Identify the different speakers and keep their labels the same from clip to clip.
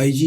Speaker 1: IG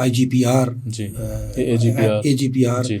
Speaker 1: IGPR AGPR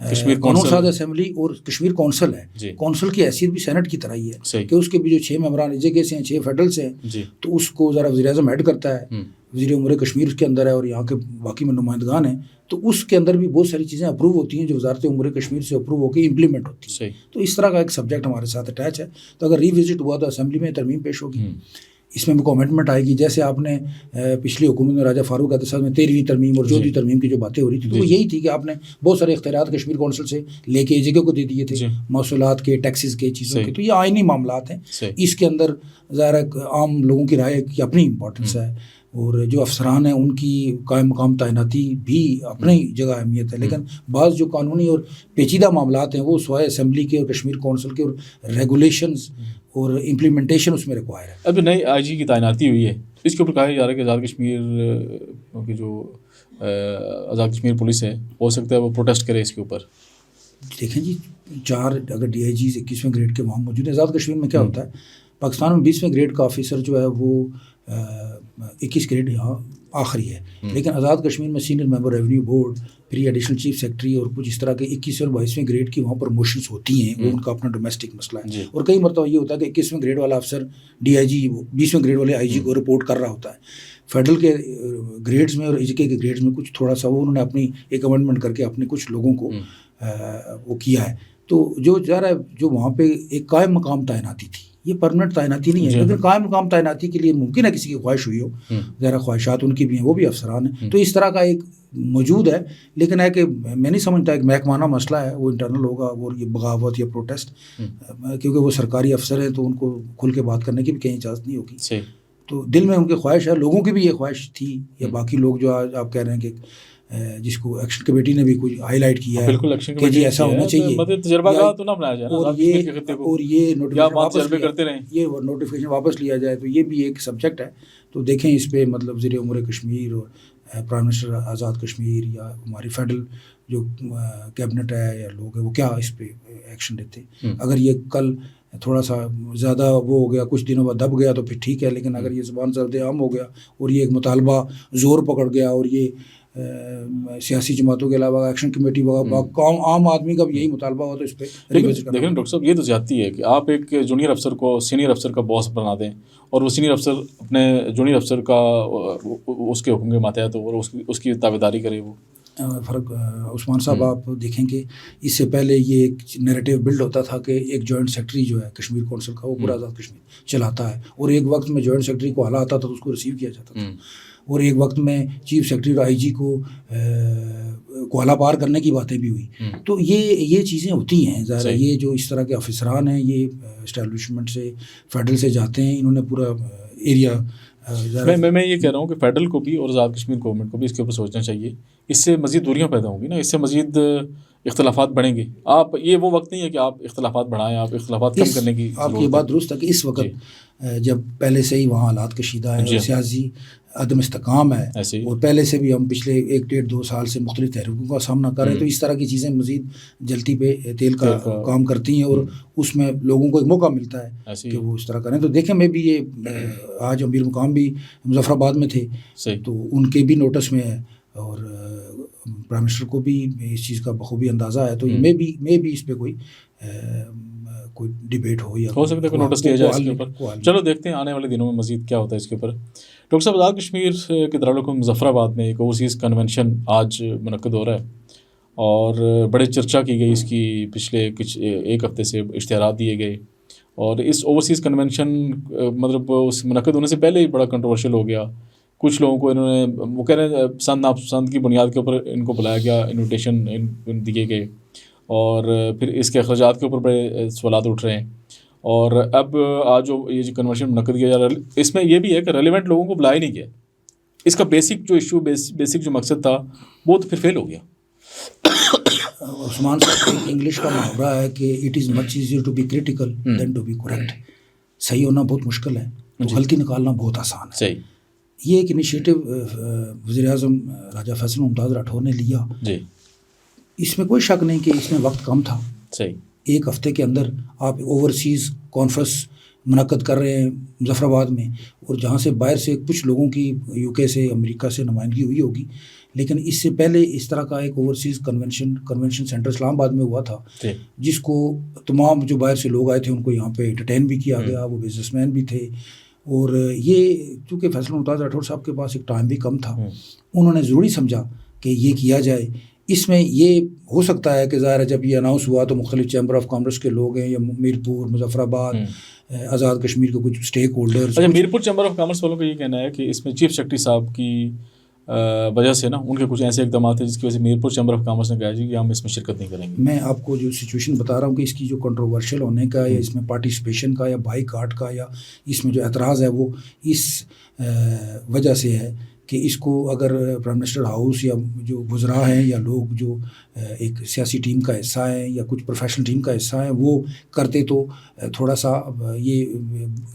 Speaker 1: قانون ساز assembly اور کشمیر کونسل ہے.
Speaker 2: جی.
Speaker 1: کونسل کی حیثیت بھی سینٹ کی طرح ہی ہے
Speaker 2: صحیح.
Speaker 1: کہ اس کے بھی جو 6 ممبران جگہ سے ہیں 6 فیڈرل سے ہیں.
Speaker 2: جی.
Speaker 1: تو اس کو ذرا وزیر اعظم ہیڈ کرتا ہے, وزیر امور کشمیر اس کے اندر ہے اور یہاں کے باقی میں نمائندگان ہیں. تو اس کے اندر بھی بہت ساری چیزیں اپروو ہوتی ہیں جو وزارت امور کشمیر سے اپروو ہو کے امپلیمنٹ ہوتی ہیں.
Speaker 2: صحیح.
Speaker 1: تو اس طرح کا ایک سبجیکٹ ہمارے ساتھ اٹیچ ہے. تو اگر ری وزٹ ہوا تو اسمبلی میں ترمیم پیش ہوگی, اس میں بھی کامنٹمنٹ آئے گی. جیسے آپ نے پچھلی حکومت میں راجہ فاروق احتساب میں 13ویں ترمیم اور 14ویں ترمیم کی جو باتیں ہو رہی تھی تو وہ یہی تھی کہ آپ نے بہت سارے اختیارات کشمیر کونسل سے لے کے جگہ کو دے دیے تھے, موصولات کے, ٹیکسز کے, چیزوں کے. تو یہ آئینی معاملات ہیں. اس کے اندر ظاہر عام لوگوں کی رائے کی اپنی امپورٹنس ہے اور جو افسران ہیں ان کی قائم مقام تعیناتی بھی اپنی جگہ اہمیت ہے. لیکن بعض جو قانونی اور پیچیدہ معاملات ہیں وہ سوائے اسمبلی کے اور کشمیر کونسل کے اور ریگولیشنز اور امپلیمنٹیشن اس میں ریکوائر ہے.
Speaker 2: ابھی نئی آئی جی کی تعیناتی ہوئی ہے, اس کے اوپر کہا جا رہا ہے کہ آزاد کشمیر کی جو آزاد کشمیر پولیس ہے ہو سکتا ہے وہ پروٹیسٹ کرے اس کے اوپر.
Speaker 1: دیکھیں جی 4 اگر ڈی آئی جیز 21ویں گریڈ کے وہاں موجود ہیں. آزاد کشمیر میں کیا ہوتا ہے, پاکستان میں 20ویں گریڈ کا آفیسر جو ہے وہ 21 گریڈ یہاں آخری ہے, لیکن آزاد کشمیر میں سینئر ممبر ریونیو بورڈ, پھر یہ ایڈیشنل چیف سیکرٹری اور کچھ اس طرح کے 21 اور 22ویں گریڈ کی وہاں پروموشنز ہوتی ہیں. وہ ان کا اپنا ڈومیسٹک مسئلہ ہے. اور کئی مرتبہ یہ ہوتا ہے کہ 21ویں گریڈ والا افسر ڈی آئی جی 20ویں گریڈ والے آئی جی کو رپورٹ کر رہا ہوتا ہے. فیڈرل کے گریڈز میں اور ایجوکے کے گریڈز میں کچھ تھوڑا سا وہ انہوں نے اپنی ایک امینڈمنٹ کر کے اپنے کچھ لوگوں کو وہ کیا ہے. تو جو ظاہر ہے جو وہاں پہ ایک قائم مقام تعیناتی تھی, یہ پرمنٹ تعیناتی نہیں ہے, لیکن قائم مقام تعیناتی کے لیے ممکن ہے کسی کی خواہش ہوئی ہو, ذرا خواہشات ان کی بھی ہیں, وہ بھی افسران ہیں. تو اس طرح کا ایک موجود ہے, لیکن ہے کہ میں نہیں سمجھتا ایک محکمانہ مسئلہ ہے وہ انٹرنل ہوگا اور یہ بغاوت یا پروٹیسٹ, کیونکہ وہ سرکاری افسر ہیں تو ان کو کھل کے بات کرنے کی بھی کہیں اجازت نہیں ہوگی. تو دل میں ان کی خواہش ہے, لوگوں کی بھی یہ خواہش تھی, یا باقی لوگ جو آج آپ کہہ رہے ہیں کہ جس کو ایکشن کمیٹی نے بھی کچھ ہائی لائٹ کیا ہے کہ جی ایسا ہونا چاہیے, اور یہ نوٹیفیکیشن واپس لیا جائے, تو یہ بھی ایک سبجیکٹ ہے. تو دیکھیں اس پہ مطلب وزیر امور کشمیر اور پرائم منسٹر آزاد کشمیر یا ہماری فیڈرل جو کیبنٹ ہے یا لوگ ہیں وہ کیا اس پہ ایکشن لیتے. اگر یہ کل تھوڑا سا زیادہ وہ ہو گیا, کچھ دنوں بعد دب گیا تو پھر ٹھیک ہے, لیکن اگر یہ زبان زرد عام ہو گیا اور یہ ایک مطالبہ زور پکڑ گیا اور یہ سیاسی جماعتوں کے علاوہ ایکشن کمیٹی عام آدمی کا بھی یہی مطالبہ ہو تو اس پہ
Speaker 2: دیکھیں ڈاکٹر صاحب یہ تو زیادتی ہے کہ آپ ایک جونیئر افسر کو سینئر افسر کا باس بنا دیں اور وہ سینئر افسر اپنے جونیئر افسر کا اس کے حکم کے ماتحت اور اس کی تابعداری کرے. وہ
Speaker 1: فرق عثمان صاحب آپ دیکھیں کہ اس سے پہلے یہ ایک نیریٹیو بلڈ ہوتا تھا کہ ایک جوائنٹ سیکرٹری جو ہے کشمیر کونسل کا وہ پورا آزاد کشمیر چلاتا ہے, اور ایک وقت میں جوائنٹ سیکرٹری کو آلا آتا تھا تو اس کو ریسیو کیا جاتا تھا, اور ایک وقت میں چیف سیکرٹری اور آئی جی کو کوالہ پار کرنے کی باتیں بھی ہوئی. تو یہ چیزیں ہوتی ہیں. ظاہر ہے یہ جو اس طرح کے افسران ہیں یہ اسٹیبلشمنٹ سے فیڈرل سے جاتے ہیں, انہوں نے پورا ایریا
Speaker 2: میں یہ کہہ رہا ہوں کہ فیڈرل کو بھی اور آزاد کشمیر گورنمنٹ کو بھی اس کے اوپر سوچنا چاہیے. اس سے مزید دوریاں پیدا ہوں گی نا, اس سے مزید اختلافات بڑھیں گے. آپ یہ وہ وقت نہیں ہے کہ آپ اختلافات بڑھائیں, آپ اختلافات کم کرنے کی
Speaker 1: آپ کی بات درست ہے کہ اس وقت جب پہلے سے ہی وہاں حالات کشیدہ ہیں, سیاسی عدم استحکام ہے, اور پہلے سے بھی ہم پچھلے 1-1.5-2 سال سے مختلف تحریکوں کا سامنا کر رہے ہیں, تو اس طرح کی چیزیں مزید جلتی پہ تیل کا کام کرتی ہیں, اور اس میں لوگوں کو ایک موقع ملتا ہے کہ وہ اس طرح کریں. تو دیکھیں میں بھی یہ آج امیر مقام بھی مظفر آباد میں تھے تو ان کے بھی نوٹس میں ہے, اور پرائم منسٹر کو بھی اس چیز کا بخوبی اندازہ ہے. تو میں بھی اس پہ کوئی ڈیبیٹ ہو یا
Speaker 2: ہو سکتا ہے کوئی نوٹس لیا جائے اس کے اوپر. چلو دیکھتے ہیں آنے والے دنوں میں مزید کیا ہوتا ہے اس کے اوپر. ڈاکٹر صاحب آزاد کشمیر کے دارالحکومت مظفر آباد میں ایک اوورسیز کنونشن آج منعقد ہو رہا ہے, اور بڑے چرچا کی گئی اس کی, پچھلے کچھ ایک ہفتے سے اشتہارات دیے گئے, اور اس اوورسیز کنونشن مطلب اس منعقد ہونے سے پہلے ہی بڑا کنٹروورشل ہو گیا. کچھ لوگوں کو انہوں نے وہ کہہ رہے ہیں پسند ناپسند کی بنیاد کے اوپر ان کو بلایا گیا, انویٹیشن دیے گئے, اور پھر اس کے اخراجات کے اوپر بڑے سوالات اٹھ رہے ہیں. اور اب آج یہ جو کنونشن منعقد کیا جا رہا ہے اس میں یہ بھی ہے کہ ریلیونٹ لوگوں کو بلایا نہیں گیا. اس کا بیسک جو ایشو بیسک جو مقصد تھا وہ تو پھر فیل ہو گیا.
Speaker 1: عثمان صاحب انگلش کا محاورہ ہے کہ it is much easier to be critical than to be correct. صحیح ہونا بہت مشکل ہے, تو غلطی نکالنا بہت آسان ہے.
Speaker 2: صحیح.
Speaker 1: یہ ایک انیشیٹو وزیر اعظم راجہ فیصل ممتاز راٹھور نے لیا.
Speaker 2: جی.
Speaker 1: اس میں کوئی شک نہیں کہ اس میں وقت کم تھا.
Speaker 2: صحیح.
Speaker 1: 1 ہفتے کے اندر آپ اوورسیز کانفرنس منعقد کر رہے ہیں مظفر آباد میں، اور جہاں سے باہر سے کچھ لوگوں کی UK سے امریکہ سے نمائندگی ہوئی ہوگی، لیکن اس سے پہلے اس طرح کا ایک اوورسیز کنونشن سینٹر اسلام آباد میں ہوا تھا، جس کو تمام جو باہر سے لوگ آئے تھے ان کو یہاں پہ انٹرٹین بھی کیا گیا، وہ بزنس مین بھی تھے، اور یہ چونکہ فیصل ممتاز راٹھور صاحب کے پاس ایک ٹائم بھی کم تھا، انہوں نے ضروری سمجھا کہ یہ کیا جائے۔ اس میں یہ ہو سکتا ہے کہ ظاہر ہے جب یہ اناؤنس ہوا تو مختلف چیمبر آف کامرس کے لوگ ہیں، یا میرپور، مظفر آباد، آزاد کشمیر کے کچھ اسٹیک ہولڈرز۔
Speaker 2: اچھا، میرپور چیمبر آف کامرس والوں کا یہ کہنا ہے کہ اس میں چیف سیکرٹری صاحب کی وجہ سے نا ان کے کچھ ایسے اقدامات ہیں جس کی وجہ سے میرپور چیمبر آف کامرس نے کہا جی کہ ہم اس میں شرکت نہیں کریں گے۔
Speaker 1: میں آپ کو جو سچویشن بتا رہا ہوں کہ اس کی جو کنٹروورشل ہونے کا، یا اس میں پارٹیسپیشن کا، یا بائی کاٹ کا، یا اس میں جو اعتراض ہے وہ اس وجہ سے ہے کہ اس کو اگر پرائم منسٹر ہاؤس یا جو وزراء ہیں یا لوگ جو ایک سیاسی ٹیم کا حصہ ہیں یا کچھ پروفیشنل ٹیم کا حصہ ہیں وہ کرتے تو تھوڑا سا یہ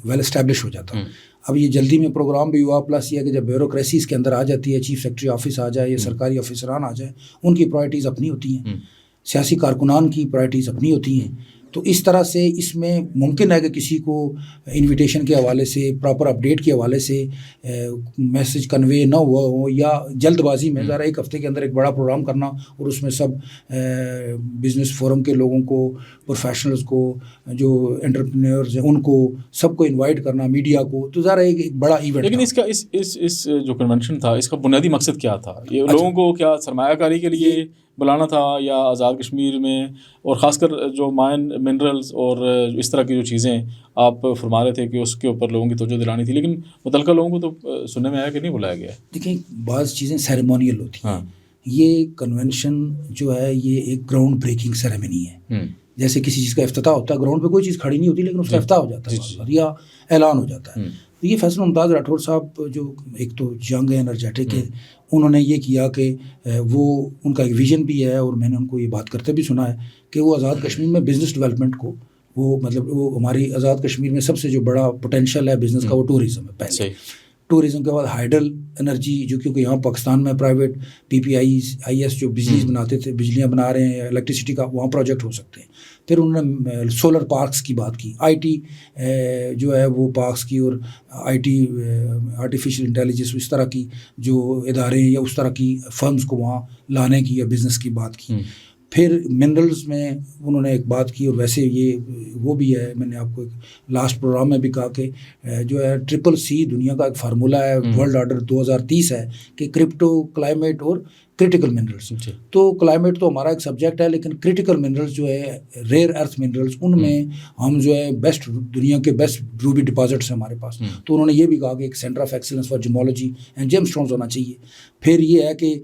Speaker 1: ویل اسٹیبلش ہو جاتا۔ اب یہ جلدی میں پروگرام بھی ہوا، پلس یہ کہ جب بیوروکریسی اس کے اندر آ جاتی ہے، چیف سیکرٹری آفس آ جائے یا سرکاری افسران آ جائے، ان کی پرائرٹیز اپنی ہوتی ہیں، سیاسی کارکنان کی پرائرٹیز اپنی ہوتی ہیں، تو اس طرح سے اس میں ممکن ہے کہ کسی کو انویٹیشن کے حوالے سے، پراپر اپڈیٹ کے حوالے سے میسج کنوے نہ ہوا ہو، یا جلد بازی میں ذرا ایک ہفتے کے اندر ایک بڑا پروگرام کرنا اور اس میں سب بزنس فورم کے لوگوں کو، پروفیشنلز کو، جو انٹرپرینیورز ہیں ان کو سب کو انوائٹ کرنا، میڈیا کو، تو ذرا ایک بڑا ایونٹ۔
Speaker 2: لیکن اس کا اس جو کنونشن تھا اس کا بنیادی مقصد کیا تھا؟ یہ لوگوں کو کیا سرمایہ کاری کے لیے بلانا تھا، یا آزاد کشمیر میں اور خاص کر جو مائن منرلز اور اس طرح کی جو چیزیں آپ فرما رہے تھے کہ اس کے اوپر لوگوں کی توجہ دلانی تھی، لیکن متعلقہ لوگوں کو تو سننے میں آیا کہ نہیں بلایا گیا ہے؟
Speaker 1: دیکھیں، بعض چیزیں سیریمونیل ہوتی ہیں، یہ کنونشن جو ہے یہ ایک گراؤنڈ بریکنگ سیریمنی ہے، جیسے کسی چیز کا افتتاح ہوتا ہے، گراؤنڈ پہ کوئی چیز کھڑی نہیں ہوتی لیکن اس کا افتتاح ہو جاتا ہے یا اعلان ہو جاتا ہے۔ تو یہ فیصل ممتاز راٹھور صاحب جو ایک تو ینگ ہے، انرجیٹک ہے، انہوں نے یہ کیا کہ وہ ان کا ایک ویژن بھی ہے، اور میں نے ان کو یہ بات کرتے بھی سنا ہے کہ وہ آزاد کشمیر میں بزنس ڈیولپمنٹ کو، وہ مطلب وہ ہماری آزاد کشمیر میں سب سے جو بڑا پوٹینشیل ہے بزنس کا وہ ٹورزم ہے پہلے، ٹورزم کے بعد ہائیڈل انرجی، جو کیونکہ یہاں پاکستان میں پرائیویٹ PPIs جو بجلی بناتے تھے، بجلیاں بنا رہے ہیں، الیکٹریسٹی کا وہاں پروجیکٹ ہو سکتے ہیں۔ پھر انہوں نے سولر پارکس کی بات کی، IT جو ہے وہ پارکس کی، اور IT آرٹیفیشل انٹیلیجنس، اس طرح کی جو ادارے یا اس طرح کی فرمز کو وہاں لانے کی یا بزنس کی بات کی۔ پھر منرلز میں انہوں نے ایک بات کی، اور ویسے یہ وہ بھی ہے، میں نے آپ کو ایک لاسٹ پروگرام میں بھی کہا کہ جو ہے CCC دنیا کا ایک فارمولہ ہے، ورلڈ آرڈر 2030 ہے کہ کرپٹو، کلائمیٹ اور کریٹیکل منرلز۔ تو کلائمیٹ تو ہمارا ایک سبجیکٹ ہے، لیکن کریٹیکل منرلز جو ہے ریئر ارتھ منرلز، ان میں ہم جو ہے بیسٹ، دنیا کے بیسٹ روبی ڈپازٹس ہیں ہمارے پاس۔ تو انہوں نے یہ بھی کہا کہ ایک centre of excellence for gemology and gemstones ہونا چاہیے۔ پھر یہ ہے کہ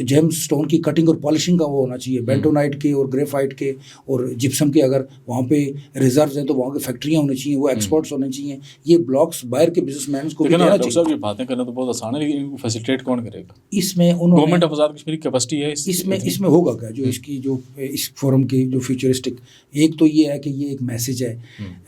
Speaker 1: جیم اسٹون کی کٹنگ اور پالشنگ کا وہ ہونا چاہیے، بینٹونائٹ کے اور گریفائٹ کے اور جپسم کے، اگر وہاں پہ ریزروز ہیں تو وہاں کی فیکٹریاں ہونی چاہیے، وہ ایکسپورٹس ہونے چاہیے، یہ بلاکس باہر کے بزنس مینس کو بھی دینا چاہیے۔
Speaker 2: یہ باتیں کرنا تو بہت آسان ہے، لیکن ان کو فیسیلیٹیٹ کون کرے گا؟
Speaker 1: اس میں
Speaker 2: گورنمنٹ آف آزاد کشمیر کی کیپیسٹی ہے،
Speaker 1: اس میں ہوگا کیا؟ جو اس کی جو اس فورم کی جو فیوچرسٹک، ایک تو یہ ہے کہ یہ ایک میسج ہے،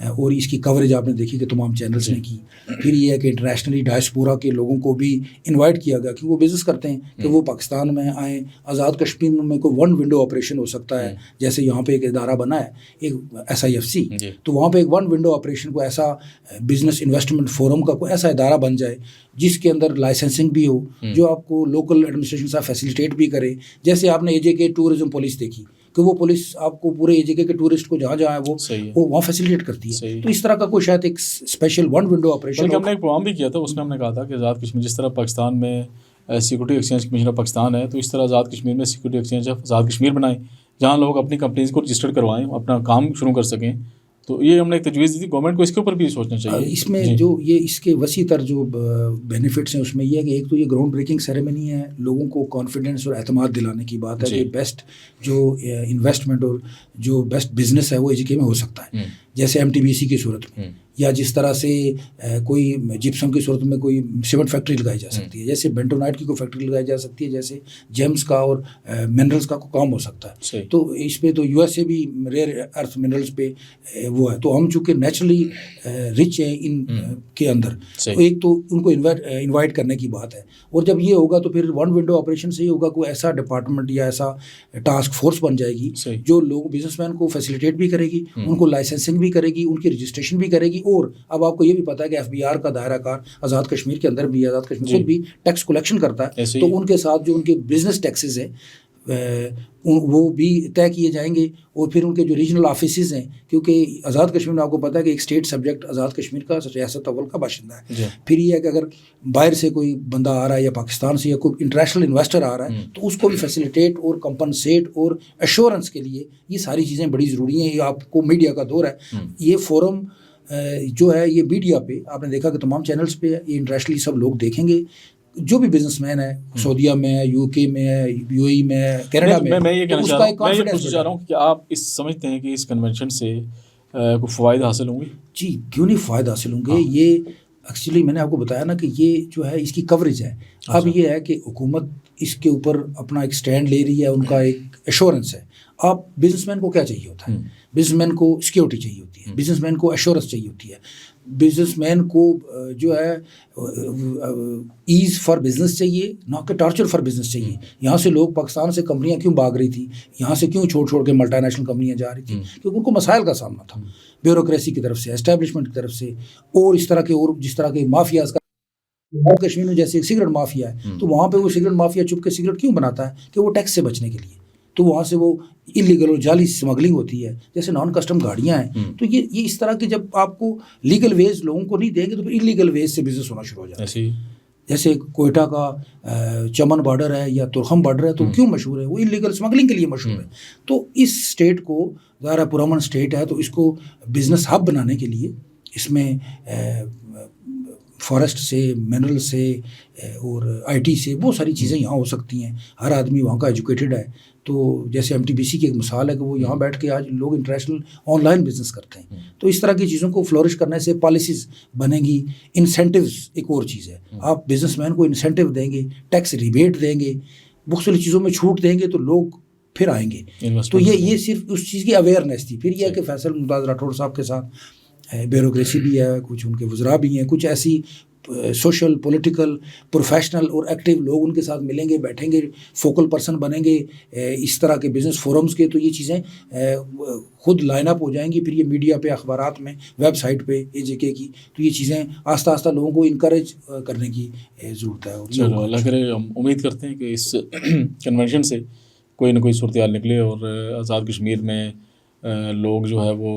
Speaker 1: اور اس کی کوریج آپ نے دیکھی کہ تمام چینلز نے کی۔ پھر یہ ہے کہ انٹرنیشنلی ڈائسپورا کے لوگوں کو بھی انوائٹ کیا گیا کہ وہ بزنس کرتے ہیں، کہ وہ پاکستان میں آئیں۔ آزاد کشمیر میں کوئی ون ونڈو آپریشن ہو سکتا ہے، جیسے یہاں پہ ایک ادارہ بنا ہے ایک SIFC، تو وہاں پہ ایک ون ونڈو آپریشن کو ایسا بزنس انویسٹمنٹ فورم کا کوئی ایسا ادارہ بن جائے جس کے اندر لائسنسنگ بھی ہو، جو آپ کو لوکل ایڈمنسٹریشن سے فیسیلیٹیٹ بھی کرے۔ جیسے آپ نے AJK ٹورزم پولیس دیکھی کہ وہ پولیس آپ کو پورے AJK کے ٹورسٹ کو جہاں جہاں وہ وہاں فیسیلیٹیٹ کرتی ہے۔ تو اس طرح کا کوئی شاید ایک اسپیشل ون ونڈو آپریشن۔
Speaker 2: ہم نے ایک پروگرام بھی کیا تھا، اس میں ہم نے کہا تھا کہ آزاد کشمیر جس طرح پاکستان میں security exchange commission of Pakistan ہے، تو اس طرح آزاد کشمیر میں security exchange of Azad Kashmir بنائیں، جہاں لوگ اپنی کمپنیز کو رجسٹر کروائیں، اپنا کام شروع کر سکیں۔ تو یہ ہم نے ایک تجویز دی تھی گورنمنٹ کو، اس کے اوپر بھی سوچنا چاہیے۔
Speaker 1: اس میں جو یہ اس کے وسیع تر جو بینیفٹس ہیں، اس میں یہ ہے کہ ایک تو یہ گراؤنڈ بریکنگ سیریمنی ہے، لوگوں کو کانفیڈنس اور اعتماد دلانے کی بات ہے کہ بیسٹ جو انویسٹمنٹ اور جو بیسٹ بزنس ہے وہ AJK میں ہو سکتا ہے، جیسے MTBC کی صورت میں یا جس طرح سے کوئی جپسم کی صورت میں کوئی سیمنٹ فیکٹری لگائی جا سکتی ہے, جیسے بینٹونائٹ کی کوئی فیکٹری لگائی جا سکتی ہے, جیسے جیمز کا اور منرلز کا کام ہو سکتا ہے. تو اس پہ تو یو ایس اے بھی ریئر ارتھ منرلز پہ وہ ہے. تو ہم چونکہ نیچرلی رچ ہیں ان کے اندر, تو ایک تو ان کو انوائٹ کرنے کی بات ہے. اور جب یہ ہوگا تو پھر ون ونڈو آپریشن سے ہی ہوگا, کوئی ایسا ڈپارٹمنٹ یا ایسا ٹاسک فورس بن جائے گی جو لوگ بزنس مین کو فیسیلیٹیٹ بھی کرے گی, ان کو لائسنسنگ بھی کرے گی, ان کی رجسٹریشن بھی کرے گی. اور اب آپ کو یہ بھی پتا ہے کہ ایف بی آر کا دائرہ کار آزاد کشمیر کے اندر بھی, آزاد کشمیر خود بھی ٹیکس کلیکشن کرتا ہے. تو ان کے ساتھ جو ان کے بزنس ٹیکسز ہیں وہ بھی طے کیے جائیں گے. اور پھر ان کے جو ریجنل آفیسز ہیں, کیونکہ آزاد کشمیر میں آپ کو پتہ ہے کہ ایک اسٹیٹ سبجیکٹ آزاد کشمیر کا ریاست اول کا باشندہ ہے. پھر یہ ہے کہ اگر باہر سے کوئی بندہ آ رہا ہے یا پاکستان سے یا کوئی انٹرنیشنل انویسٹر آ رہا ہے تو اس کو بھی فیسیلیٹیٹ اور کمپنسیٹ اور ایشورنس کے لیے یہ ساری چیزیں بڑی ضروری ہیں. یہ آپ کو میڈیا کا دور ہے, یہ فورم جو ہے یہ میڈیا پہ آپ نے دیکھا کہ تمام چینلز پہ ہے, یہ انٹرنیشنلی سب لوگ دیکھیں گے. جو بھی بزنس مین ہے سعودیہ میں ہے, یو کے میں ہے, یو اے ای میں ہے, کینیڈا میں,
Speaker 2: میں یہ کہنا چاہ رہا ہوں کہ آپ اس سمجھتے ہیں کہ اس کنونشن سے کوئی فوائد حاصل ہوں گے؟
Speaker 1: جی کیوں نہیں فوائد حاصل ہوں گے. یہ ایکچولی میں نے آپ کو بتایا نا کہ یہ جو ہے اس کی کوریج ہے. اب یہ ہے کہ حکومت اس کے اوپر اپنا ایک سٹینڈ لے رہی ہے, ان کا ایک ایشورنس ہے. آپ بزنس مین کو کیا چاہیے ہوتا ہے؟ بزنس مین کو سیکیورٹی چاہیے ہوتی ہے, بزنس مین کو ایشورنس چاہیے ہوتی ہے, بزنس مین کو جو ہے ایز فار بزنس چاہیے, نہ کہ ٹارچر فار بزنس چاہیے. یہاں سے لوگ پاکستان سے کمپنیاں کیوں بھاگ رہی تھی, یہاں سے کیوں چھوڑ کے ملٹی نیشنل کمپنیاں جا رہی تھیں؟ کیونکہ ان کو مسائل کا سامنا تھا, بیوروکریسی کی طرف سے, اسٹیبلشمنٹ کی طرف سے, اور اس طرح کے اور جس طرح کے مافیاز کا. کشمیر میں جیسے ایک سگریٹ مافیا ہے, تو وہاں پہ وہ سگریٹ مافیا چپ کے سگریٹ کیوں بناتا ہے کہ وہ ٹیکس سے بچنے کے لیے. تو وہاں سے وہ انلیگل اور جعلی اسمگلنگ ہوتی ہے, جیسے نان کسٹم گاڑیاں ہیں. تو یہ اس طرح کے جب آپ کو لیگل ویز لوگوں کو نہیں دیں گے تو پھر انلیگل ویز سے بزنس ہونا شروع ہو جاتا ہے. جیسے کوئٹہ کا چمن بارڈر ہے یا ترخم بارڈر ہے, تو کیوں مشہور ہے؟ وہ انلیگل اسمگلنگ کے لیے مشہور ہے. تو اس اسٹیٹ کو ظاہر پرامن اسٹیٹ ہے, تو اس کو بزنس ہب بنانے کے لیے اس میں فارسٹ سے, منرل سے اور آئی ٹی سے بہت ساری چیزیں یہاں ہو سکتی ہیں. ہر آدمی وہاں کا ایجوکیٹڈ ہے. تو جیسے ایم ٹی بی سی کی ایک مثال ہے کہ وہ یہاں بیٹھ کے آج لوگ انٹرنیشنل آن لائن بزنس کرتے ہیں. تو اس طرح کی چیزوں کو فلورش کرنے سے پالیسیز بنے گی. انسینٹیوز ایک اور چیز ہے, آپ بزنس مین کو انسینٹیو دیں گے, ٹیکس ریبیٹ دیں گے, مختلف چیزوں میں چھوٹ دیں گے, تو لوگ پھر آئیں گے. تو یہ صرف اس چیز کی اویئرنیس تھی. پھر یہ ہے کہ فیصل ممتاز راٹھوڑ صاحب کے ساتھ بیوروکریسی بھی ہے, کچھ ان کے وزراء بھی ہیں, کچھ ایسی سوشل پولیٹیکل پروفیشنل اور ایکٹیو لوگ ان کے ساتھ ملیں گے, بیٹھیں گے, فوکل پرسن بنیں گے اس طرح کے بزنس فورمز کے. تو یہ چیزیں خود لائن اپ ہو جائیں گی. پھر یہ میڈیا پہ, اخبارات میں, ویب سائٹ پہ AJK کی, تو یہ چیزیں آہستہ آہستہ لوگوں کو انکریج کرنے کی ضرورت ہے.
Speaker 2: چلو اللہ کرے, ہم امید کرتے ہیں کہ اس کنونشن سے کوئی نہ کوئی صورتحال نکلے اور آزاد کشمیر میں لوگ جو ہے وہ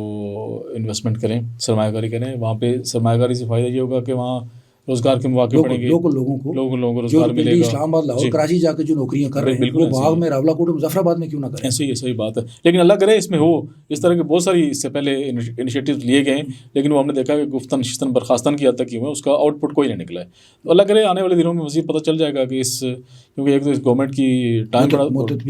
Speaker 2: انویسٹمنٹ کریں, سرمایہ کاری کریں. وہاں پہ سرمایہ کاری سے فائدہ یہ ہوگا کہ وہاں روزگار کے مواقع پڑیں گے,
Speaker 1: لوگوں کو
Speaker 2: روزگار ملے گا.
Speaker 1: اسلام آباد, لاہور, کراچی جا کے جو نوکریاں کر رہے ہیں, وہ باغ میں, راولہ کوٹ, مظفر آباد میں کیوں نہ کریں؟
Speaker 2: ایسے ہی صحیح بات ہے. لیکن اللہ کرے اس میں ہو. اس طرح کے بہت ساری اس سے پہلے انیشیٹیوز لیے گئے ہیں, لیکن وہ ہم نے دیکھا کہ گفتن شستن برخاستن کی حد تک کیوں ہے, اس کا آؤٹ پٹ کوئی نہیں نکلا ہے. تو اللہ کرے آنے والے دنوں میں مزید پتہ چل جائے گا کہ کیونکہ ایک تو اس گورنمنٹ کی ٹائم مدت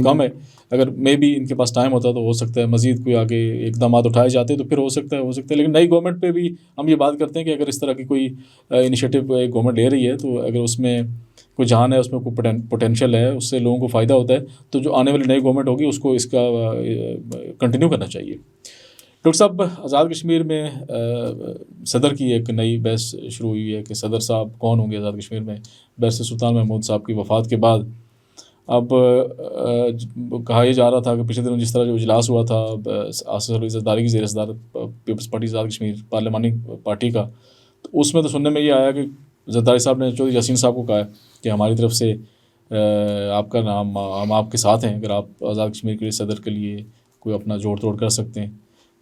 Speaker 2: کم ہے. اگر میں بھی ان کے پاس ٹائم ہوتا تو ہو سکتا ہے مزید کوئی آگے اقدامات اٹھائے جاتے تو پھر ہو سکتا ہے. لیکن نئی گورنمنٹ پہ بھی ہم یہ بات کرتے ہیں کہ اگر اس طرح کی کوئی انیشیٹو گورنمنٹ لے رہی ہے, تو اگر اس میں کوئی جان ہے, اس میں کوئی پوٹینشیل ہے, اس سے لوگوں کو فائدہ ہوتا ہے, تو جو آنے والی نئی گورنمنٹ ہوگی اس کو اس کا کنٹینیو کرنا چاہیے. ڈاکٹر صاحب, آزاد کشمیر میں صدر کی ایک نئی بحث شروع ہوئی ہے کہ صدر صاحب کون ہوں گے آزاد کشمیر میں. بیرسٹر سلطان محمود صاحب کی وفات کے بعد اب کہا یہ جا رہا تھا کہ پچھلے دنوں جس طرح جو اجلاس ہوا تھا آصف علی زرداری کی زیر صدارت پیپلز پارٹی آزاد کشمیر پارلیمانی پارٹی کا, تو اس میں تو سننے میں یہ آیا کہ زرداری صاحب نے چودھری یاسین صاحب کو کہا ہے کہ ہماری طرف سے آپ کا نام, ہم آپ کے ساتھ ہیں, اگر آپ آزاد کشمیر کے لیے صدر کے لیے کوئی اپنا جوڑ توڑ کر سکتے ہیں.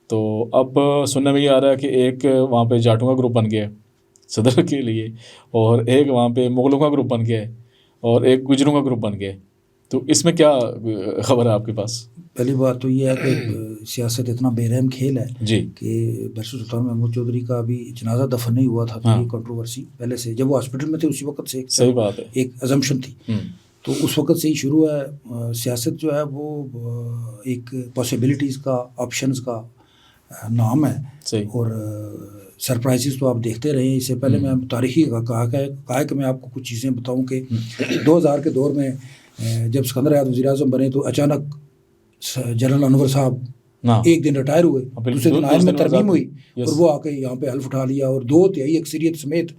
Speaker 2: تو اب سننے میں یہ آ رہا ہے کہ ایک وہاں پہ جاٹوں کا گروپ بن گیا ہے صدر کے لیے, اور ایک وہاں پہ مغلوں کا گروپ بن گیا ہے, اور ایک گجروں کا گروپ بن گیا ہے. تو اس میں کیا خبر ہے آپ کے پاس؟
Speaker 1: پہلی بات تو یہ ہے کہ سیاست اتنا بے رحم کھیل ہے
Speaker 2: جی
Speaker 1: کہ بیرسٹر سلطان محمود چودھری کا ابھی جنازہ دفن نہیں ہوا تھا, تو یہ کنٹروورسی پہلے سے, جب وہ ہاسپٹل میں تھے اسی وقت سے
Speaker 2: صحیح بات ہے,
Speaker 1: ایک ازمپشن تھی, تو اس وقت سے ہی شروع ہے. سیاست جو ہے وہ ایک پاسبلٹیز کا, آپشنز کا نام ہے.
Speaker 2: صحیح.
Speaker 1: اور سرپرائزز تو آپ دیکھتے رہے ہیں. اس سے پہلے میں تاریخی کہا کہ میں آپ کو کچھ چیزیں بتاؤں کہ 2000 کے دور میں جب سکندر حیات وزیر اعظم بنے تو اچانک جنرل انور صاحب ایک دن ریٹائر ہوئے, دوسرے دن آئین میں ترمیم ہوئی اور وہ آ کے یہاں پہ حلف اٹھا لیا اور 2/3 اکثریت سمیت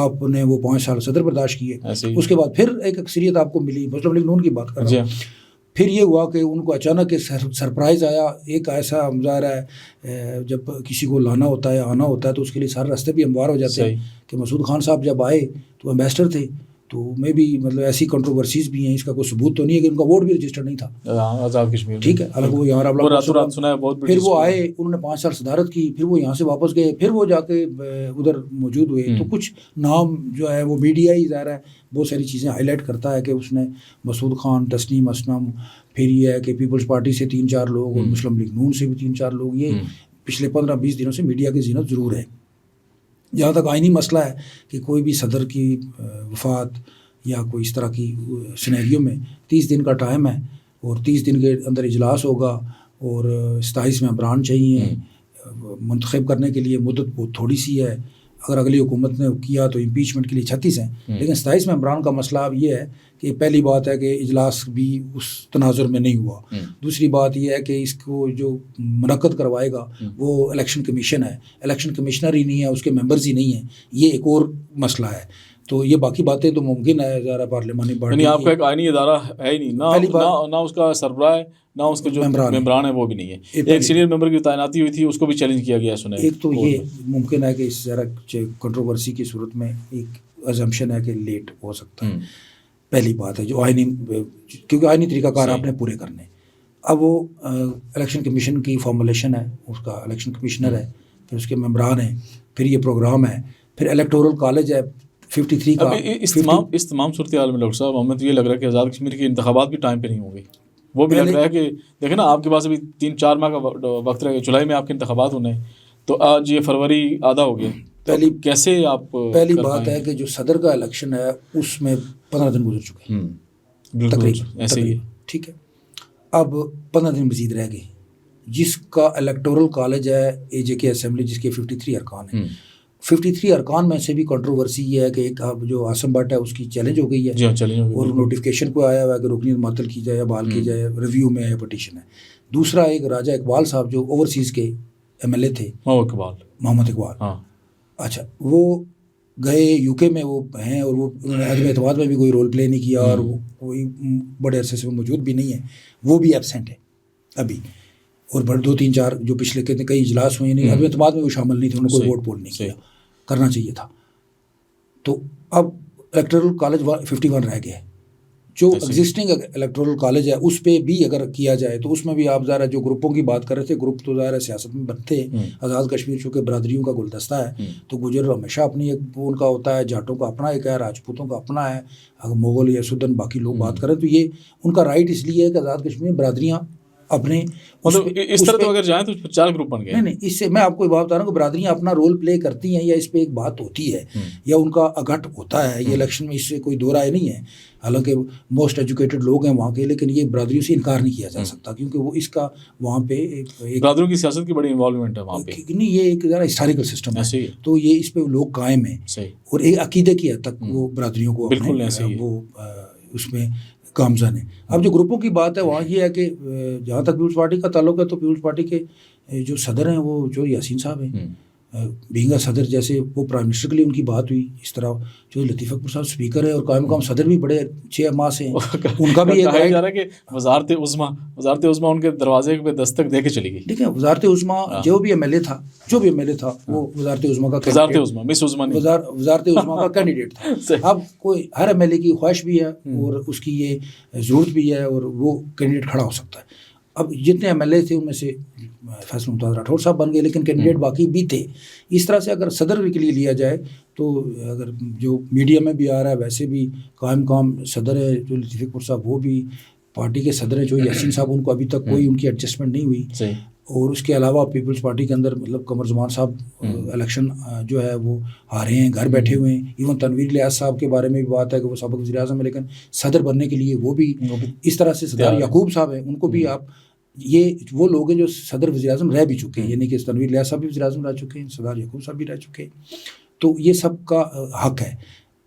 Speaker 1: آپ نے وہ 5 سال صدر برداشت کیے. اس کے بعد پھر ایک اکثریت آپ کو ملی, مسلم لیگ نون کی بات کر رہا ہوں. پھر یہ ہوا کہ ان کو اچانک ایک سرپرائز آیا. ایک ایسا مظاہرہ ہے جب کسی کو لانا ہوتا ہے آنا ہوتا ہے تو اس کے لیے سارے راستے بھی ہموار ہو جاتے ہیں کہ مسعود خان صاحب جب آئے تو ایمبیسڈر تھے, تو میں بھی مطلب ایسی کنٹروورسیز بھی ہیں, اس کا کوئی ثبوت تو نہیں ہے کہ ان کا ووٹ بھی رجسٹر نہیں تھا
Speaker 2: آزاد کشمیر,
Speaker 1: ٹھیک ہے, حالانکہ وہ یہاں پھر وہ آئے, انہوں نے 5 سال صدارت کی, پھر وہ یہاں سے واپس گئے, پھر وہ جا کے ادھر موجود ہوئے. تو کچھ نام جو ہے وہ میڈیا ہی ظاہر ہے بہت ساری چیزیں ہائی لائٹ کرتا ہے کہ اس نے مسعود خان, تسنیم اسلم, پھر یہ ہے کہ پیپلز پارٹی سے 3-4 لوگ اور مسلم لیگ نون سے بھی 3-4 لوگ, یہ پچھلے 15-20 دنوں سے میڈیا کی زینت ضرور ہے. جہاں تک آئینی مسئلہ ہے کہ کوئی بھی صدر کی وفات یا کوئی اس طرح کی سینیریو میں 30 دن کا ٹائم ہے اور 30 دن کے اندر اجلاس ہوگا اور 27 ممبران چاہیے منتخب کرنے کے لیے. مدت بہت تھوڑی سی ہے, اگر اگلی حکومت نے کیا تو امپیچمنٹ کے لیے 36 ہیں, لیکن 27 ممبران کا مسئلہ اب یہ ہے کہ پہلی بات ہے کہ اجلاس بھی اس تناظر میں نہیں ہوا. دوسری بات یہ ہے کہ اس کو جو منعقد کروائے گا وہ الیکشن کمیشن ہے, الیکشن کمشنر ہی نہیں ہے, اس کے ممبرز ہی نہیں ہیں, یہ ایک اور مسئلہ ہے. تو یہ باقی باتیں تو ممکن ہے ذرا پارلیمانی باڈی,
Speaker 2: یعنی آپ کا ایک آئینی ادارہ ہے ہی نہیں, نہ اس کا سربراہ ہے, نہ اس کے جو ممبران ہیں وہ بھی نہیں ہے. ایک سینئر ممبر کی تعیناتی ہوئی تھی, اس کو بھی چیلنج کیا گیا سنا.
Speaker 1: ایک تو یہ ممکن ہے کہ اس ذرا کنٹروورسی کی صورت میں ایک ازمپشن ہے کہ لیٹ ہو سکتا ہے, پہلی بات ہے جو آئینی, کیونکہ آئینی طریقہ کار آپ نے پورے کرنے. اب وہ الیکشن کمیشن کی فارمولیشن ہے, اس کا الیکشن کمشنر ہے, پھر اس کے ممبران ہیں, پھر یہ پروگرام ہے, پھر الیکٹورل کالج ہے 53 کا.
Speaker 2: اس تمام صورتحال میں ڈاکٹر صاحب ہمیں تو یہ لگ رہا ہے کہ آزاد کشمیر کے انتخابات بھی ٹائم پہ نہیں ہوں گے. وہ بھی لگ رہا ہے کہ دیکھیں نا, آپ کے پاس ابھی 3-4 ماہ کا وقت رہے گا, جولائی میں آپ کے انتخابات ہونے ہیں, تو آج یہ فروری آدھا ہو گیا. کیسے آپ,
Speaker 1: پہلی بات ہے کہ جو صدر کا الیکشن ہے اس میں 15 دن گزر چکے ہیں,
Speaker 2: بالکل ایسے ہی ہے,
Speaker 1: ٹھیک ہے. اب 15 دن مزید رہ گئے. جس کا الیکٹورل کالج ہے اے جے کے اسمبلی, جس کے 53 ارکان ہیں, 53 ارکان میں سے بھی کنٹروورسی یہ ہے کہ ایک جو آسم بٹ ہے اس کی چیلنج ہو گئی ہے اور نوٹیفیکیشن کو آیا ہوا ہے کہ رکنیت معطل کی جائے یا بحال کی جائے, ریویو میں ہے, پٹیشن ہے. دوسرا ایک راجہ اقبال صاحب جو اوورسیز کے ایم ایل اے تھے, محمد اقبال, اچھا وہ گئے یو کے میں, وہ ہیں اور وہ انہوں نے عدم اعتماد میں بھی کوئی رول پلے نہیں کیا اور وہ کوئی بڑے عرصے سے موجود بھی نہیں ہے, وہ بھی ایبسینٹ ہے ابھی. اور 2-3-4 جو پچھلے کئی اجلاس ہوئے نہیں, عدم اعتماد میں وہ شامل نہیں تھے, انہوں نے کوئی ووٹ پول نہیں کیا, کرنا چاہیے تھا. تو اب الیکٹورل کالج 51 رہ گیا ہے. جو ایگزسٹنگ الیکٹورل کالج ہے اس پہ بھی اگر کیا جائے تو اس میں بھی آپ ظاہر جو گروپوں کی بات کر رہے تھے, گروپ تو ظاہر سیاست میں بنتے ہیں. آزاد کشمیر چونکہ برادریوں کا گلدستہ ہے تو گجر ہمیشہ اپنی ایک ان کا ہوتا ہے, جاٹوں کا اپنا ایک ہے, راجپوتوں کا اپنا ہے, اگر مغل یا سدن باقی لوگ بات کریں تو یہ ان کا رائٹ اس لیے ہے کہ آزاد کشمیر برادریاں اپنے
Speaker 2: اس طرح تو اگر جائیں تو 4 گروپ بن گئے.
Speaker 1: نہیں, اس سے میں آپ کو بات بتا رہا ہوں کہ برادریاں اپنا رول پلے کرتی ہیں یا اس پہ ایک بات ہوتی ہے یا ان کا اگٹ ہوتا ہے. یہ الیکشن میں اس سے کوئی دو رائے نہیں ہے, حالانکہ موسٹ ایجوکیٹڈ لوگ ہیں وہاں کے, لیکن یہ برادریوں سے انکار نہیں کیا جا سکتا کیونکہ وہ اس کا وہاں پہ
Speaker 2: برادریوں کی سیاست کی بڑی انوالومنٹ ہے وہاں پہ.
Speaker 1: نہیں, یہ ایک ذرا ہسٹوریکل سسٹم ہے, تو یہ اس پہ لوگ قائم ہیں اور ایک عقیدے کی حد تک وہ برادریوں کو وہ اس میں گامزن ہے. اب جو گروپوں کی بات ہے وہاں یہ ہے کہ جہاں تک پیپلز پارٹی کا تعلق ہے تو پیپلز پارٹی کے جو صدر ہیں وہ جو یاسین صاحب ہیں, بھینگا صدر جیسے وہ پرائم منسٹر کے لیے ان کی بات ہوئی, اس طرح جو لطیف اکبر صاحب اسپیکر ہے اور قائم مقام صدر بھی بڑے 6 ماہ سے ہیں, ان کا بھی
Speaker 2: کہا جا رہا ہے کہ وزارت عظمیٰ ان کے دروازے پہ دستک دے کے چلی گئی.
Speaker 1: دیکھیں وزارت عظمیٰ جو بھی ایم ایل اے تھا وہ وزارت عظمیٰ کا وزارت عظمیٰ کا کینڈیڈیٹ تھا. اب کوئی ہر ایم ایل اے کی خواہش بھی ہے اور اس کی یہ ضرورت بھی ہے اور وہ کینڈیڈیٹ کھڑا ہو سکتا ہے. اب جتنے ایم ایل اے تھے ان میں سے فیصل ممتاز راٹھور صاحب بن گئے, لیکن کینڈیڈیٹ باقی بھی تھے. اس طرح سے اگر صدر کے لیے لیا جائے تو اگر جو میڈیا میں بھی آ رہا ہے ویسے بھی قائم مقام صدر ہے جو لطیف اکبر صاحب, وہ بھی پارٹی کے صدر ہیں جو یاسین صاحب, ان کو ابھی تک کوئی ان کی ایڈجسٹمنٹ نہیں ہوئی. اور اس کے علاوہ پیپلز پارٹی کے اندر مطلب قمر زمان صاحب الیکشن جو ہے وہ ہارے ہیں, گھر بیٹھے ہوئے ہیں. ایون تنویر الیاس صاحب کے بارے میں بھی بات ہے کہ وہ سابق وزیر اعظم ہے لیکن صدر بننے کے لیے وہ بھی اس طرح سے. سردار یعقوب صاحب ہیں, ان کو بھی آپ یہ وہ لوگ ہیں جو صدر وزیر اعظم رہ بھی چکے ہیں، یعنی کہ تنویر الیاس صاحب بھی وزیر اعظم رہ چکے ہیں، سردار یعقوب صاحب بھی رہ چکے ہیں، تو یہ سب کا حق ہے.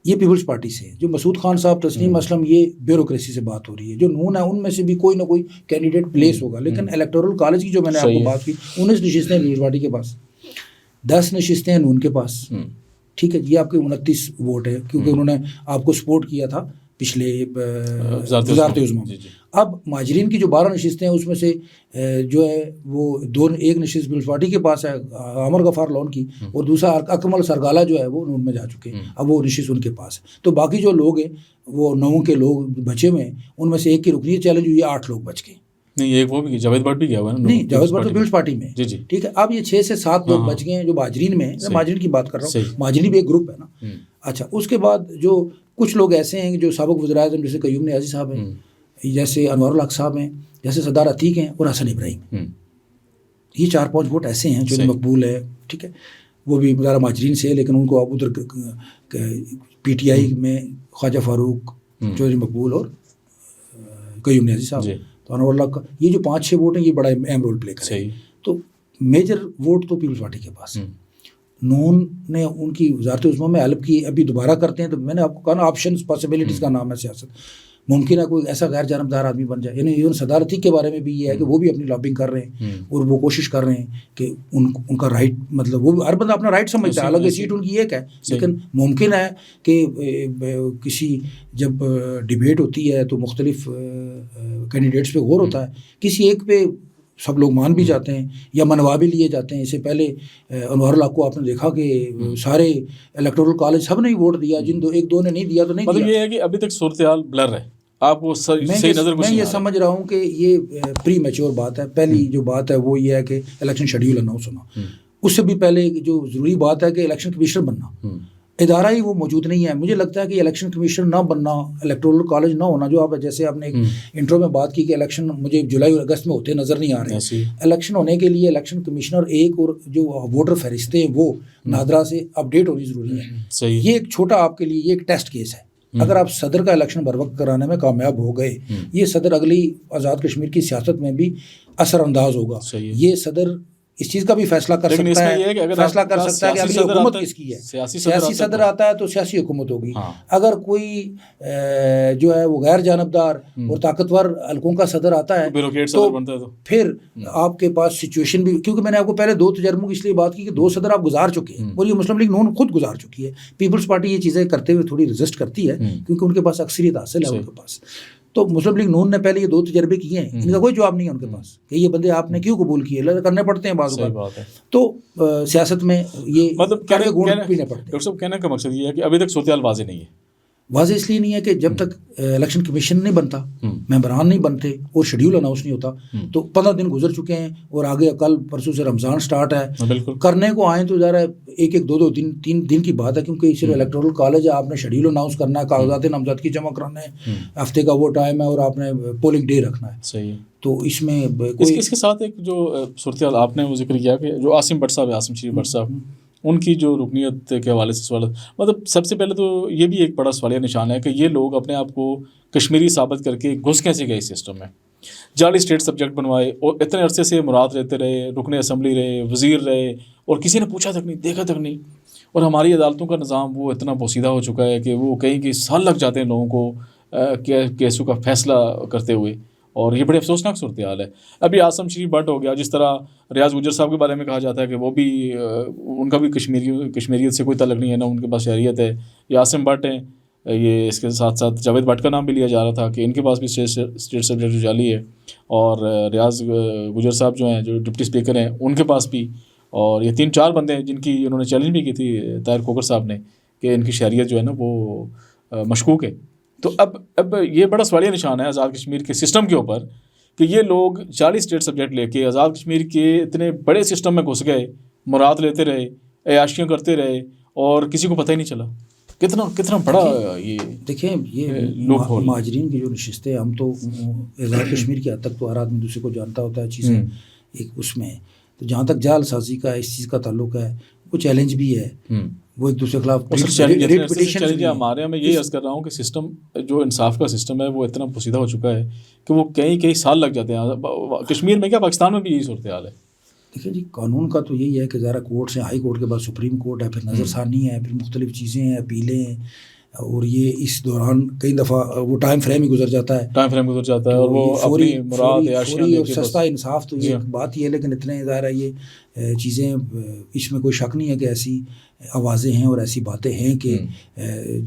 Speaker 1: یہ پیپلز پارٹی سے جو مسعود خان صاحب، تسنیم اسلم، یہ بیوروکریسی سے بات ہو رہی ہے. جو نون ہے ان میں سے بھی کوئی نہ کوئی کینڈیڈیٹ پلیس ہوگا، لیکن الیکٹورل کالج کی جو میں نے آپ کو بات کی، 19 نشستیں پیپلز پارٹی کے پاس، 10 نشستیں ہیں نون کے پاس. ٹھیک ہے، یہ آپ کے 29 ووٹ ہے، کیونکہ انہوں نے آپ کو سپورٹ کیا تھا پچھلے وزارت عظمیٰ میں. اب مہاجرین کی جو 12 نشستیں ہیں اس میں سے جو ہے وہ ایک نشست پیپلز پارٹی کے پاس ہے عامر غفار لون کی، اور دوسرا اکمل سرگالہ جو ہے وہ نون میں جا چکے ہیں، اب وہ نشست ان کے پاس ہے. تو باقی جو لوگ ہیں وہ 9 کے لوگ بچے ہوئے ہیں، ان میں سے ایک کی رکنیت چیلنج ہوئی ہے، 8 لوگ بچ گئے.
Speaker 2: نہیں ایک وہ بھی جاوید بٹ بھی گیا ہوا ہے نا.
Speaker 1: نہیں، جاوید بٹ تو پیپلز پارٹی میں.
Speaker 2: جی
Speaker 1: ٹھیک ہے، اب یہ 6 سے 7 لوگ بچ گئے ہیں جو مہاجرین میں ہیں. مہاجرین کی بات کر رہا ہوں، مہاجرین بھی ایک گروپ ہے نا. اچھا، اس کے بعد جو کچھ لوگ ایسے ہیں جو سابق وزیر اعظم جیسے قیوم نیازی صاحب ہیں، جیسے انوار الحق صاحب ہیں، جیسے سردار عتیق ہیں، اور حسن ابراہیم. یہ 4-5 ووٹ ایسے ہیں جو مقبول ہے. ٹھیک ہے، وہ بھی ذرا مہاجرین سے، لیکن ان کو اب ادھر پی ٹی آئی میں خواجہ فاروق چودھری مقبول اور قیوم نیازی صاحب، تو انوار الحق کا یہ جو 5-6 ووٹ ہیں یہ بڑا اہم رول پلے کریں گے. تو میجر ووٹ تو پیپلز پارٹی کے پاس. نون نے ان کی وزارت عظمیٰ میں ہیلپ کی، ابھی دوبارہ کرتے ہیں. تو میں نے آپ کو کہا نا، آپشنز پاسبلٹیز کا نام ہے سیاست. ممکن ہے کوئی ایسا غیر جانبدار آدمی بن جائے. یعنی ایون صدارتی کے بارے میں بھی یہ ہے کہ وہ بھی اپنی لابنگ کر رہے ہیں اور وہ کوشش کر رہے ہیں کہ ان کا رائٹ، مطلب وہ ہر بندہ اپنا رائٹ سمجھتا ہے، حالانکہ سیٹ ان کی ایک ہے، لیکن ممکن ہے کہ کسی جب ڈبیٹ ہوتی ہے تو مختلف کینڈیڈیٹس پہ غور ہوتا ہے، کسی ایک پہ سب لوگ مان بھی جاتے ہیں یا منوا بھی لیے جاتے ہیں. اس سے پہلے انوار الحق کو آپ نے دیکھا کہ سارے الیکٹورل کالج سب نے ہی ووٹ دیا، جن 1-2 نے نہیں دیا تو نہیں دیا.
Speaker 2: مطلب یہ ہے کہ ابھی تک صورتحال بلر ہے. آپ کو صحیح نظر
Speaker 1: میں یہ سمجھ رہا ہوں کہ یہ پری میچور بات ہے. پہلی جو بات ہے وہ یہ ہے کہ الیکشن شیڈیول اناؤنس ہونا. اس سے بھی پہلے جو ضروری بات ہے کہ الیکشن کمیشنر بننا. ادارہ ہی وہ موجود نہیں ہے. مجھے لگتا ہے کہ الیکشن کمیشنر نہ بننا، الیکٹورل کالج نہ ہونا، جو آپ جیسے آپ نے انٹرو میں بات کی کہ الیکشن مجھے جولائی اور اگست میں ہوتے نظر نہیں آ رہے. الیکشن ہونے کے لیے الیکشن کمشنر ایک اور جو ووٹر فہرستیں ہیں وہ نادرا سے اپڈیٹ ہونی ضروری ہے. یہ ایک چھوٹا آپ کے لیے یہ ایک ٹیسٹ کیس ہے. اگر آپ صدر کا الیکشن بر وقت کرانے میں کامیاب ہو گئے، یہ صدر اگلی آزاد کشمیر کی سیاست میں بھی اثر انداز ہوگا. یہ صدر اس چیز کا بھی فیصلہ کر سکتا ہے کہ اگلی حکومت کس کی ہے. سیاسی صدر آتا ہے تو سیاسی حکومت ہوگی. اگر کوئی جو ہے وہ غیر جانبدار اور طاقتور حلقوں کا صدر آتا ہے تو پھر آپ کے پاس سچویشن بھی، کیونکہ میں نے آپ کو پہلے 2 تجربوں کی اس لیے بات کی کہ 2 صدر آپ گزار چکے ہیں، اور یہ مسلم لیگ نون خود گزار چکی ہے. پیپلز پارٹی یہ چیزیں کرتے ہوئے تھوڑی ریزسٹ کرتی ہے کیونکہ ان کے پاس اکثریت حاصل ہے ان کے پاس. تو مسلم لیگ نون نے پہلے یہ 2 تجربے کیے ہیں، ان کا کوئی جواب نہیں ہے ان کے پاس کہ یہ بندے آپ نے کیوں قبول کیے، کرنے پڑتے ہیں بعض اوقات. تو سیاست میں یہ
Speaker 2: مطلب ڈاکٹر صاحب کہنے کا مقصد یہ ہے کہ ابھی تک صورتحال واضح نہیں ہے.
Speaker 1: واضح اس لیے نہیں ہے کہ جب تک الیکشن کمیشن نہیں بنتا، ممبران نہیں بنتے اور شیڈیول اناؤنس نہیں ہوتا، تو 15 دن گزر چکے ہیں اور آگے کل پرسوں سے رمضان سٹارٹ ہے. کرنے کو آئیں تو ذرا 1-2 دن 3 دن کی بات ہے، کیونکہ صرف الیکٹورل کالج ہے، آپ نے شیڈیول اناؤنس کرنا ہے، کاغذات نامزدگی جمع کرانا ہے، ہفتے کا وہ ٹائم ہے، اور آپ نے پولنگ ڈے رکھنا ہے.
Speaker 2: صحیح.
Speaker 1: تو اس میں
Speaker 2: اس کے ساتھ ایک جو صورتحال آپ نے وہ ذکر کیا کہ جو عاصم بٹ صاحب ہے، عاصم شریف بٹ صاحب، ان کی جو رکنیت کے حوالے سے سوال، مطلب سب سے پہلے تو یہ بھی ایک بڑا سوالیہ نشان ہے کہ یہ لوگ اپنے آپ کو کشمیری ثابت کر کے گھس کیسے گئے اس سسٹم میں. 40 اسٹیٹ سبجیکٹ بنوائے اور اتنے عرصے سے مراد رہتے رہے، رکن اسمبلی رہے، وزیر رہے، اور کسی نے پوچھا تک نہیں، دیکھا تک نہیں. اور ہماری عدالتوں کا نظام وہ اتنا پوسیدہ ہو چکا ہے کہ وہ کئی سال لگ جاتے ہیں لوگوں کو کیسوں کا فیصلہ کرتے ہوئے، اور یہ بڑی افسوسناک صورتحال ہے. ابھی عاصم شریف بٹ ہو گیا، جس طرح ریاض گجر صاحب کے بارے میں کہا جاتا ہے کہ وہ بھی ان کا بھی کشمیریت سے کوئی تعلق نہیں ہے، نہ ان کے پاس شہریت ہے. یہ عاصم بٹ ہیں. یہ اس کے ساتھ ساتھ جاوید بٹ کا نام بھی لیا جا رہا تھا کہ ان کے پاس بھی اسٹیٹ سبجیکٹ جو جعلی ہے، اور ریاض گجر صاحب جو ہیں جو ڈپٹی اسپیکر ہیں ان کے پاس بھی. اور یہ 3-4 بندے ہیں جن کی انہوں نے چیلنج بھی کی تھی طاہر کوکر صاحب نے کہ ان کی شہریت جو ہے نا وہ مشکوک ہے. تو اب یہ بڑا سوالیہ نشان ہے آزاد کشمیر کے سسٹم کے اوپر کہ یہ لوگ 40 اسٹیٹ سبجیکٹ لے کے آزاد کشمیر کے اتنے بڑے سسٹم میں گھس گئے، مراد لیتے رہے، عیاشیاں کرتے رہے، اور کسی کو پتہ ہی نہیں چلا. کتنا بڑا یہ
Speaker 1: دیکھیں، یہ مہاجرین کی جو نشستیں، ہم تو آزاد کشمیر کی حد تک تو ہر آدمی دوسرے کو جانتا ہوتا ہے چیزیں ایک اس میں. تو جہاں تک جعل سازی کا اس چیز کا تعلق ہے، وہ چیلنج بھی ہے وہ ایک دوسرے کے خلاف
Speaker 2: چیلنج ہمارے یہاں میں یہی عرض کر رہا ہوں کہ سسٹم جو انصاف کا سسٹم ہے وہ اتنا پوسیدہ ہو چکا ہے کہ وہ کئی سال لگ جاتے ہیں. کشمیر میں کیا پاکستان میں بھی یہی صورتحال ہے.
Speaker 1: دیکھیں جی قانون کا تو یہی ہے کہ ذرا کورٹس ہیں, ہائی کورٹ کے بعد سپریم کورٹ ہے, پھر نظر ثانی ہے, پھر مختلف چیزیں ہیں, اپیلیں ہیں, اور یہ اس دوران کئی دفعہ وہ ٹائم فریم ہی گزر جاتا ہے, اور وہ
Speaker 2: اپنی مراد
Speaker 1: فوری اور سستا انصاف تو یہ بات ہی ہے. لیکن اتنے ظاہر ہے یہ چیزیں, اس میں کوئی شک نہیں ہے کہ ایسی آوازیں ہیں اور ایسی باتیں ہیں کہ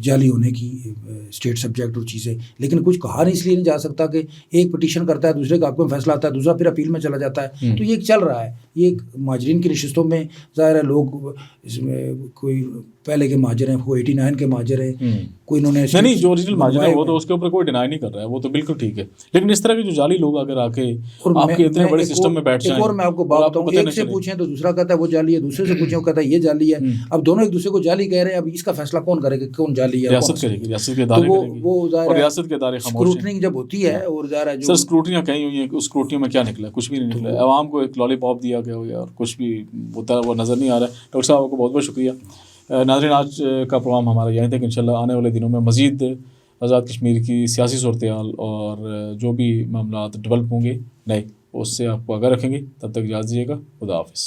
Speaker 1: جعلی ہونے کی اسٹیٹ سبجیکٹ اور چیزیں, لیکن کچھ کہا نہیں اس لیے نہیں جا سکتا کہ ایک پٹیشن کرتا ہے, دوسرے کا حق میں فیصلہ آتا ہے, دوسرا پھر اپیل میں چلا جاتا ہے. تو یہ ایک چل رہا ہے, یہ ایک مہاجرین کی نشستوں میں ظاہر ہے لوگ اس میں کوئی پہلے کے مہاجر ہیں, وہ 89 کے مہاجر ہیں, کوئی انہوں نے
Speaker 2: نہیں جو اوریجنل مہاجر ہے وہ تو اس کے اوپر کوئی ڈینائی نہیں کر رہا ہے, وہ تو بالکل ٹھیک ہے. لیکن اس طرح کے جو جعلی لوگ اگر آ کے آپ کے اتنے بڑے سسٹم میں بیٹھ جائیں,
Speaker 1: اور میں آپ کو بات بتاؤں, ایک سے پوچھیں تو دوسرا کہتا ہے وہ جعلی ہے, دوسرے سے پوچھیں وہ کہتا ہے یہ جعلی ہے. اب دونوں ایک دوسرے کو جعلی کہہ رہے ہیں, اب اس کا فیصلہ کون کرے گا کون جعلی ہے؟
Speaker 2: ریاست کرے گی, ریاست کے ادارے کریں گے, اور ریاست کے ادارے خاموش ہیں.
Speaker 1: اسکروٹنگ جب ہوتی ہے اور ظاہر ہے
Speaker 2: سر اسکروٹنیاں کہیں ہوئی ہیں, اس اسکروٹنی میں کیا نکلا, کچھ بھی نہیں نکلا. عوام کو ایک لالی پاپ دیا گیا ہو اور کچھ بھی ہوتا ہے وہ نظر نہیں آ رہا ہے. ڈاکٹر صاحب آپ کو بہت بہت شکریہ. ناظرین آج کا پروگرام ہمارا یہیں تک, انشاءاللہ آنے والے دنوں میں مزید آزاد کشمیر کی سیاسی صورتحال اور جو بھی معاملات ڈیولپ ہوں گے نئے, اس سے آپ کو آگاہ رکھیں گے. تب تک اجازت دیجیے گا. خدا حافظ.